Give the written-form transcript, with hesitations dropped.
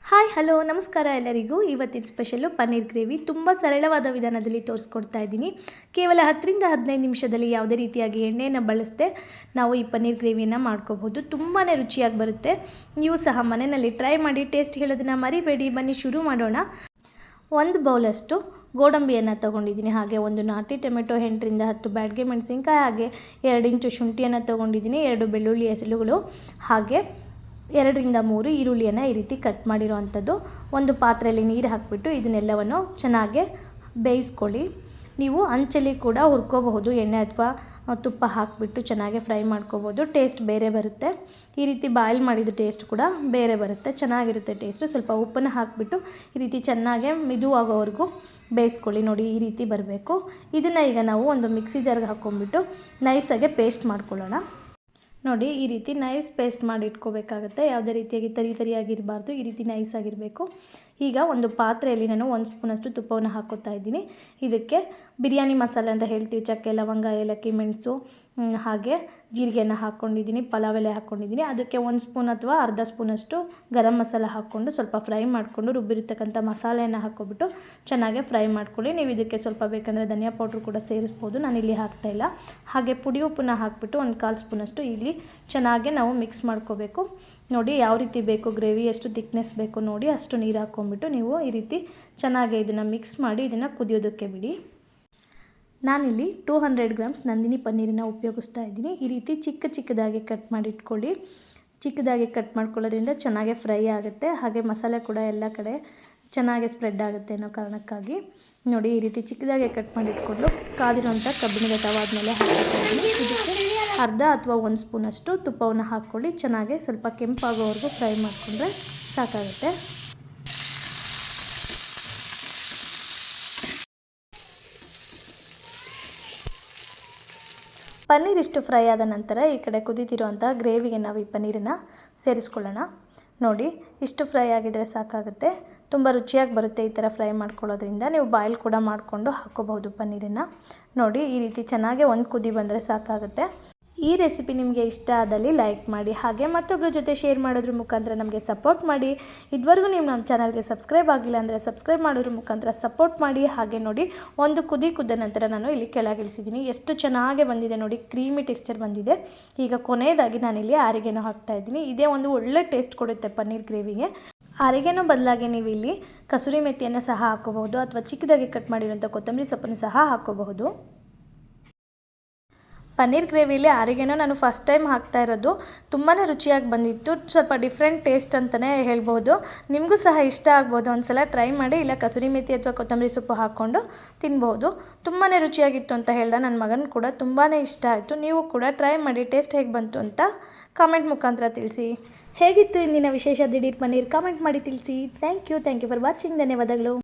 Hi hello ನಮಸ್ಕಾರ ಎಲ್ಲರಿಗೂ. ಇವತ್ತಿನ ಸ್ಪೆಷಲ್ಲು ಪನ್ನೀರ್ ಗ್ರೇವಿ ತುಂಬ ಸರಳವಾದ ವಿಧಾನದಲ್ಲಿ ತೋರಿಸ್ಕೊಡ್ತಾ ಇದ್ದೀನಿ. ಕೇವಲ 10ರಿಂದ 15 ನಿಮಿಷದಲ್ಲಿ ಯಾವುದೇ ರೀತಿಯಾಗಿ ಎಣ್ಣೆಯನ್ನು ಬಳಸದೆ ನಾವು ಈ ಪನ್ನೀರ್ ಗ್ರೇವಿಯನ್ನು ಮಾಡ್ಕೋಬಹುದು. ತುಂಬಾ ರುಚಿಯಾಗಿ ಬರುತ್ತೆ. ನೀವು ಸಹ ಮನೆಯಲ್ಲಿ ಟ್ರೈ ಮಾಡಿ, ಟೇಸ್ಟ್ ಹೇಳೋದನ್ನು ಮರಿಬೇಡಿ. ಬನ್ನಿ ಶುರು ಮಾಡೋಣ. 1 ಬೌಲಷ್ಟು ಗೋಡಂಬಿಯನ್ನು ತೊಗೊಂಡಿದ್ದೀನಿ. ಹಾಗೆ 1 ನಾಟಿ ಟೊಮೆಟೊ, 8ರಿಂದ 10 ಬ್ಯಾಡಗೆ ಮೆಣಸಿನ್ಕಾಯಿ, ಹಾಗೆ 2 ಇಂಚು ಶುಂಠಿಯನ್ನು ತೊಗೊಂಡಿದ್ದೀನಿ, 2 ಬೆಳ್ಳುಳ್ಳಿ ಎಸಳುಗಳು, ಹಾಗೆ 2ರಿಂದ 3 ಈರುಳ್ಳಿಯನ್ನು ಈ ರೀತಿ ಕಟ್ ಮಾಡಿರೋವಂಥದ್ದು. ಒಂದು ಪಾತ್ರೆಯಲ್ಲಿ ನೀರು ಹಾಕಿಬಿಟ್ಟು ಇದನ್ನೆಲ್ಲವನ್ನು ಚೆನ್ನಾಗಿ ಬೇಯಿಸ್ಕೊಳ್ಳಿ. ನೀವು ಹಂಚಲ್ಲಿ ಕೂಡ ಹುರ್ಕೋಬಹುದು. ಎಣ್ಣೆ ಅಥವಾ ತುಪ್ಪ ಹಾಕಿಬಿಟ್ಟು ಚೆನ್ನಾಗಿ ಫ್ರೈ ಮಾಡ್ಕೋಬೋದು. ಟೇಸ್ಟ್ ಬೇರೆ ಬರುತ್ತೆ. ಈ ರೀತಿ ಬಾಯ್ಲ್ ಮಾಡಿದ ಟೇಸ್ಟ್ ಕೂಡ ಬೇರೆ ಬರುತ್ತೆ, ಚೆನ್ನಾಗಿರುತ್ತೆ ಟೇಸ್ಟು. ಸ್ವಲ್ಪ ಉಪ್ಪನ್ನು ಹಾಕಿಬಿಟ್ಟು ಈ ರೀತಿ ಚೆನ್ನಾಗಿ ಮಿದುವಾಗೋವರೆಗೂ ಬೇಯಿಸ್ಕೊಳ್ಳಿ. ನೋಡಿ, ಈ ರೀತಿ ಬರಬೇಕು. ಇದನ್ನು ಈಗ ನಾವು ಒಂದು ಮಿಕ್ಸಿ ಜಾರ್ಗೆ ಹಾಕ್ಕೊಂಡ್ಬಿಟ್ಟು ನೈಸಾಗೆ ಪೇಸ್ಟ್ ಮಾಡ್ಕೊಳ್ಳೋಣ. ನೋಡಿ, ಈ ರೀತಿ ನೈಸ್ ಪೇಸ್ಟ್ ಮಾಡಿ ಇಟ್ಕೋಬೇಕಾಗುತ್ತೆ. ಯಾವುದೇ ರೀತಿಯಾಗಿ ತರಿಯಾಗಿರಬಾರ್ದು, ಈ ರೀತಿ ನೈಸ್ ಆಗಿರಬೇಕು. ಈಗ ಒಂದು ಪಾತ್ರೆಯಲ್ಲಿ ನಾನು 1 ಸ್ಪೂನಷ್ಟು ತುಪ್ಪವನ್ನು ಹಾಕೋತಾ ಇದ್ದೀನಿ. ಇದಕ್ಕೆ ಬಿರಿಯಾನಿ ಮಸಾಲೆ ಅಂತ ಹೇಳ್ತೀವಿ, ಚಕ್ಕೆ, ಲವಂಗ, ಏಲಕ್ಕಿ, ಮೆಣಸು, ಹಾಗೆ ಜೀರಿಗೆಯನ್ನು ಹಾಕ್ಕೊಂಡಿದ್ದೀನಿ, ಪಲಾವ್ ಎಲೆ ಹಾಕ್ಕೊಂಡಿದ್ದೀನಿ. ಅದಕ್ಕೆ 1 ಸ್ಪೂನ್ ಅಥವಾ ಅರ್ಧ ಸ್ಪೂನಷ್ಟು ಗರಂ ಮಸಾಲ ಹಾಕ್ಕೊಂಡು ಸ್ವಲ್ಪ ಫ್ರೈ ಮಾಡಿಕೊಂಡು ರುಬ್ಬಿರ್ತಕ್ಕಂಥ ಮಸಾಲೆಯನ್ನು ಹಾಕ್ಕೊಬಿಟ್ಟು ಚೆನ್ನಾಗಿ ಫ್ರೈ ಮಾಡ್ಕೊಳ್ಳಿ. ನೀವು ಇದಕ್ಕೆ ಸ್ವಲ್ಪ ಬೇಕಂದರೆ ಧನಿಯಾ ಪೌಡ್ರ್ ಕೂಡ ಸೇರಿಸ್ಬೋದು. ನಾನಿಲ್ಲಿ ಹಾಕ್ತಾಯಿಲ್ಲ. ಹಾಗೆ ಪುಡಿ ಉಪ್ಪನ್ನ ಹಾಕಿಬಿಟ್ಟು 1/4 ಸ್ಪೂನಷ್ಟು ಇಲ್ಲಿ ಚೆನ್ನಾಗಿ ನಾವು ಮಿಕ್ಸ್ ಮಾಡ್ಕೋಬೇಕು. ನೋಡಿ, ಯಾವ ರೀತಿ ಬೇಕು ಗ್ರೇವಿ, ಎಷ್ಟು ತಿಕ್ನೆಸ್ ಬೇಕು ನೋಡಿ, ಅಷ್ಟು ನೀರು ಹಾಕ್ಕೊಂಡ್ಬಿಟ್ಟು ನೀವು ಈ ರೀತಿ ಚೆನ್ನಾಗಿ ಇದನ್ನು ಮಿಕ್ಸ್ ಮಾಡಿ ಇದನ್ನು ಕುದಿಯೋದಕ್ಕೆ ಬಿಡಿ. ನಾನಿಲ್ಲಿ 200 ಗ್ರಾಮ್ಸ್ ನಂದಿನಿ ಪನ್ನೀರನ್ನು ಉಪಯೋಗಿಸ್ತಾ ಇದ್ದೀನಿ. ಈ ರೀತಿ ಚಿಕ್ಕದಾಗಿ ಕಟ್ ಮಾಡಿ ಇಟ್ಕೊಳ್ಳಿ. ಚಿಕ್ಕದಾಗಿ ಕಟ್ ಮಾಡ್ಕೊಳ್ಳೋದ್ರಿಂದ ಚೆನ್ನಾಗಿ ಫ್ರೈ ಆಗುತ್ತೆ, ಹಾಗೆ ಮಸಾಲೆ ಕೂಡ ಎಲ್ಲ ಕಡೆ ಚೆನ್ನಾಗಿ ಸ್ಪ್ರೆಡ್ ಆಗುತ್ತೆ ಅನ್ನೋ ಕಾರಣಕ್ಕಾಗಿ. ನೋಡಿ, ಈ ರೀತಿ ಚಿಕ್ಕದಾಗಿ ಕಟ್ ಮಾಡಿ ಇಟ್ಕೊಂಡು ಕಾದಿರೋಂಥ ಕಬ್ಬಿಣದ ತವಾದ್ಮೇಲೆ ಹಾಕ್ತಾ ಇದ್ದೀನಿ. ಇದಕ್ಕೆ ಅರ್ಧ ಅಥವಾ 1 ಸ್ಪೂನಷ್ಟು ತುಪ್ಪವನ್ನು ಹಾಕ್ಕೊಳ್ಳಿ. ಚೆನ್ನಾಗಿ ಸ್ವಲ್ಪ ಕೆಂಪಾಗೋವರೆಗೂ ಫ್ರೈ ಮಾಡಿಕೊಂಡ್ರೆ ಸಾಕಾಗುತ್ತೆ. ಪನ್ನೀರ್ ಇಷ್ಟು ಫ್ರೈ ಆದ ನಂತರ ಈ ಕಡೆ ಕುದೀತಿರೋಂಥ ಗ್ರೇವಿಗೆ ನಾವು ಈ ಪನ್ನೀರನ್ನು ಸೇರಿಸ್ಕೊಳ್ಳೋಣ. ನೋಡಿ, ಇಷ್ಟು ಫ್ರೈ ಆಗಿದರೆ ಸಾಕಾಗುತ್ತೆ. ತುಂಬ ರುಚಿಯಾಗಿ ಬರುತ್ತೆ ಈ ಥರ ಫ್ರೈ ಮಾಡ್ಕೊಳ್ಳೋದ್ರಿಂದ. ನೀವು ಬಾಯ್ಲ್ ಕೂಡ ಮಾಡಿಕೊಂಡು ಹಾಕ್ಕೋಬಹುದು ಪನ್ನೀರನ್ನು. ನೋಡಿ, ಈ ರೀತಿ ಚೆನ್ನಾಗಿ ಒಂದು ಕುದಿ ಬಂದರೆ ಸಾಕಾಗುತ್ತೆ. ಈ ರೆಸಿಪಿ ನಿಮಗೆ ಇಷ್ಟ ಆದಲ್ಲಿ ಲೈಕ್ ಮಾಡಿ, ಹಾಗೆ ಮತ್ತೊಬ್ಬರ ಜೊತೆ ಶೇರ್ ಮಾಡೋದ್ರ ಮುಖಾಂತರ ನಮಗೆ ಸಪೋರ್ಟ್ ಮಾಡಿ. ಇದುವರೆಗೂ ನೀವು ನಮ್ಮ ಚಾನಲ್ಗೆ ಸಬ್ಸ್ಕ್ರೈಬ್ ಆಗಿಲ್ಲ ಅಂದರೆ ಸಬ್ಸ್ಕ್ರೈಬ್ ಮಾಡೋದ್ರ ಮುಖಾಂತರ ಸಪೋರ್ಟ್ ಮಾಡಿ. ಹಾಗೆ ನೋಡಿ, ಒಂದು ಕುದ ನಂತರ ನಾನು ಇಲ್ಲಿ ಕೆಳಗಿಳಿಸಿದ್ದೀನಿ. ಎಷ್ಟು ಚೆನ್ನಾಗಿ ಬಂದಿದೆ ನೋಡಿ, ಕ್ರೀಮಿ ಟೆಕ್ಸ್ಚರ್ ಬಂದಿದೆ. ಈಗ ಕೊನೆಯದಾಗಿ ನಾನಿಲ್ಲಿ ಆರಿಗೆನೋ ಹಾಕ್ತಾಯಿದ್ದೀನಿ. ಇದೇ ಒಂದು ಒಳ್ಳೆ ಟೇಸ್ಟ್ ಕೊಡುತ್ತೆ ಪನ್ನೀರ್ ಗ್ರೇವಿಗೆ. ಆರಿಗೆನೋ ಬದಲಾಗಿ ನೀವು ಇಲ್ಲಿ ಕಸೂರಿ ಮೆಥಿಯನ್ನು ಸಹ ಹಾಕ್ಕೋಬಹುದು, ಅಥವಾ ಚಿಕ್ಕದಾಗಿ ಕಟ್ ಮಾಡಿರೋಂಥ ಕೊತ್ತಂಬರಿ ಸೊಪ್ಪನ್ನು ಸಹ ಹಾಕ್ಕೋಬಹುದು. ಪನ್ನೀರ್ ಗ್ರೇವಿಲಿ ಆರಿಗೆನೋ ನಾನು ಫಸ್ಟ್ ಟೈಮ್ ಹಾಕ್ತಾ ಇರೋದು. ತುಂಬಾ ರುಚಿಯಾಗಿ ಬಂದಿತ್ತು. ಸ್ವಲ್ಪ ಡಿಫ್ರೆಂಟ್ ಟೇಸ್ಟ್ ಅಂತಲೇ ಹೇಳ್ಬೋದು. ನಿಮಗೂ ಸಹ ಇಷ್ಟ ಆಗ್ಬೋದು. ಒಂದು ಸಲ ಟ್ರೈ ಮಾಡಿ. ಇಲ್ಲ ಕಸೂರಿ ಮೆಥಿ ಅಥವಾ ಕೊತ್ತಂಬರಿ ಸೊಪ್ಪು ಹಾಕ್ಕೊಂಡು ತಿನ್ಬೋದು. ತುಂಬಾ ರುಚಿಯಾಗಿತ್ತು ಅಂತ ಹೇಳ್ದೆ. ನನ್ನ ಮಗನ ಕೂಡ ತುಂಬಾ ಇಷ್ಟ ಆಯಿತು. ನೀವು ಕೂಡ ಟ್ರೈ ಮಾಡಿ. ಟೇಸ್ಟ್ ಹೇಗೆ ಬಂತು ಅಂತ ಕಾಮೆಂಟ್ ಮುಖಾಂತರ ತಿಳಿಸಿ. ಹೇಗಿತ್ತು ಇಂದಿನ ವಿಶೇಷ ದಿಢೀರ್ ಪನ್ನೀರ್? ಕಾಮೆಂಟ್ ಮಾಡಿ ತಿಳಿಸಿ. Thank you for watching. ಧನ್ಯವಾದಗಳು.